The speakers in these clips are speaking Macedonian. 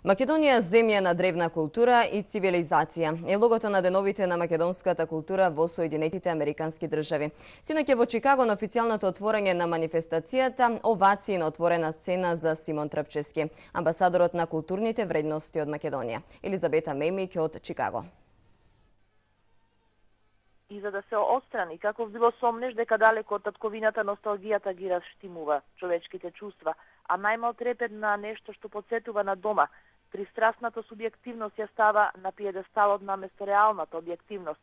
Македонија земја на древна култура и цивилизација е логото на деновите на македонската култура во Соединетите Американски држави. Синоќа во Чикаго на официјалното отворање на манифестацијата овации на отворена сцена за Симон Трпчевски, амбасадорот на културните вредности од Македонија. Елизабета Мемик од Чикаго. И за да се отстрани каков било сомнеш дека далеко од татковината носталгијата ги раштимува човечките чувства, а најмал трепет на нешто што подсетува на дома, пристрасната субјективност ја става на пиедесталот наместо реалната објективност.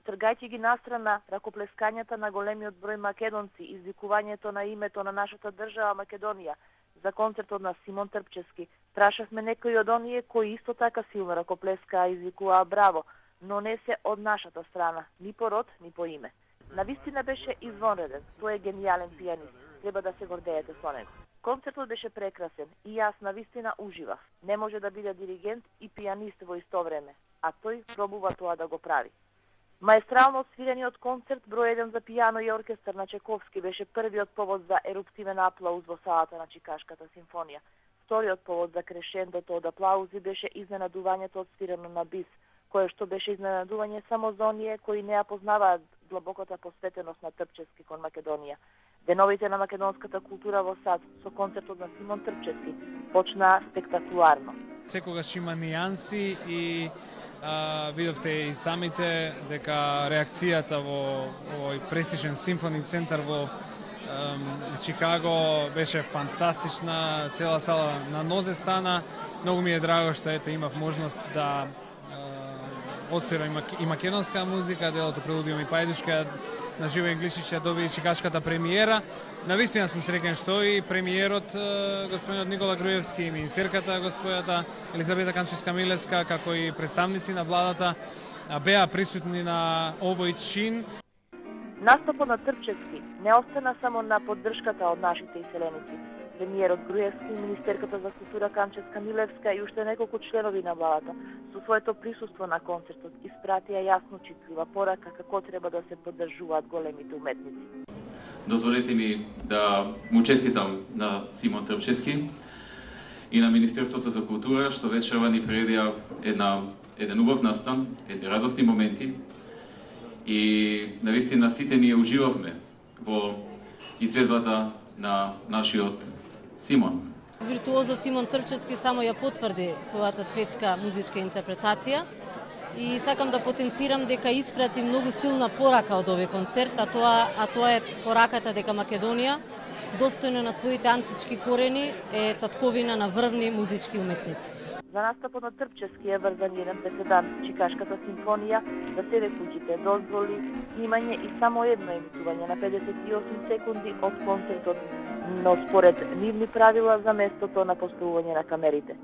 Тргајќи ги настрана ракоплескањата на големиот број македонци, извикувањето на името на нашата држава Македонија за концертот на Симон Трпчевски, прашавме некои од оние кои исто така силно ракоплескаа и извикуваа браво, но не се од нашата страна, ни по род, ни по име. Навистина беше извонреден, тој е гениален пианист, треба да се гордеете со него. Концертот беше прекрасен и јас навистина уживав. Не може да биде диригент и пианист во исто време, а тој пробува тоа да го прави. Маестрално свирениот концерт број 1 за пијано и оркестар на Чековски беше првиот повод за еруптивен аплауз во салата на Чикашката симфонија. Вториот повод за крешендото од аплаузи беше изненадувањето од свирено на бис, кое што беше изненадување само за оние кои не ја познаваат длабоката посветеност на Трпчевски кон Македонија. Деновите на македонската култура во САД со концертот на Симон Трпчевски почнаа спектакуларно. Секогаш има нијанси и видовте и самите дека реакцијата во овој престижен симфони центар во Чикаго беше фантастична, цела сала на нозе стана. Многу ми е драго што имав можност да отсвирам и македонска музика, делото Прелудиум и Пајдушка на живо Енглишич ја доби чикашката премиера. Навистина сум среќен што и премиерот господинот Никола Груевски и министерката господјата Елизабета Канчевска-Милевска, како и представници на владата беа присутни на овој чин. Настапот на Трпчевски не остана само на поддршката од нашите иселеници. Премиерот Груевски, министерката за култура Канчевска-Милевска и уште неколку членови на владата со своето присуство на концертот испратија јасно читлива порака како треба да се поддржуваат големите уметници. Дозволете ми да му честитам на Симон Трпчевски и на Министерството за култура што вечерва ни предија еден убав настан, едни радосни моменти и навистина сите ние уживавме во изведбата на нашиот Симон. Виртуозот Симон Трпчевски само ја потврди својата светска музичка интерпретација и сакам да потенцирам дека испрати многу силна порака од овој концерт, а тоа е пораката дека Македонија, достојна на своите антички корени, е татковина на врвни музички уметници. За настапот на Трпчевски е врзан еден преседан, Чикашката симфонија за себе куќите дозволи имање и само едно емитување на 58 секунди од концертот, но според нивни правила за местото на поставување на камерите.